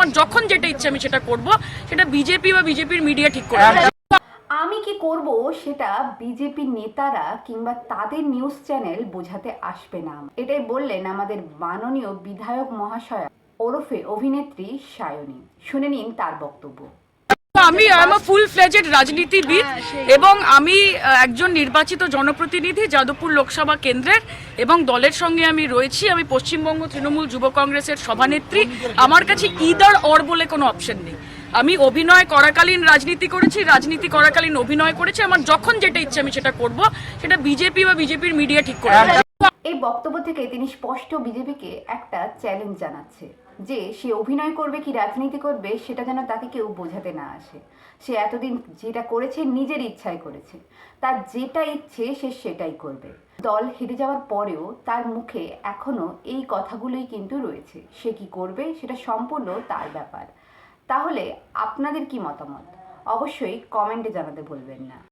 আমার যখন যেটা ইচ্ছে আমি সেটা করব, সেটা বিজেপি বা বিজেপির মিডিয়া ঠিক করে দেবে। আমি কি করব সেটা বিজেপি নেতারা কিংবা তাদের নিউজ চ্যানেল বোঝাতে আসবে না। এটাই বললেন আমাদের মাননীয় বিধায়ক মহাশয়া ওরফে অভিনেত্রী সায়নী। শুনে নিন তার বক্তব্য। আমি ফুল ফ্লেজেড রাজনীতিবিদ এবং আমি একজন নির্বাচিত জনপ্রতিনিধি যাদবপুর লোকসভা কেন্দ্রের, এবং দলের সঙ্গে আমি রয়েছি। আমি পশ্চিমবঙ্গ তৃণমূল যুব কংগ্রেসের সভানেত্রী। আমার কাছে ইদার অর বলে কোনো অপশন নেই। আমি অভিনয় করাকালীন রাজনীতি করেছি, রাজনীতি করাকালীন অভিনয় করেছি। আমার যখন যেটা ইচ্ছে আমি সেটা করব, সেটা বিজেপি বা বিজেপির মিডিয়া ঠিক করে দেবে। এই বক্তব্য থেকে তিনি স্পষ্ট বিজেপিকে একটা চ্যালেঞ্জ জানাচ্ছে যে সে অভিনয় করবে কি রাজনীতি করবে সেটা যেন তাকে কেউ বোঝাতে না আসে। সে এতদিন যেটা করেছে নিজের ইচ্ছায় করেছে, তার যেটা ইচ্ছে সে সেটাই করবে। দল হেরে যাওয়ার পরেও তার মুখে এখনো এই কথাগুলোই কিন্তু রয়েছে। সে কি করবে সেটা সম্পূর্ণ তার ব্যাপার। তাহলে আপনাদের কি মতামত অবশ্যই কমেন্টে জানাতে ভুলবেন না।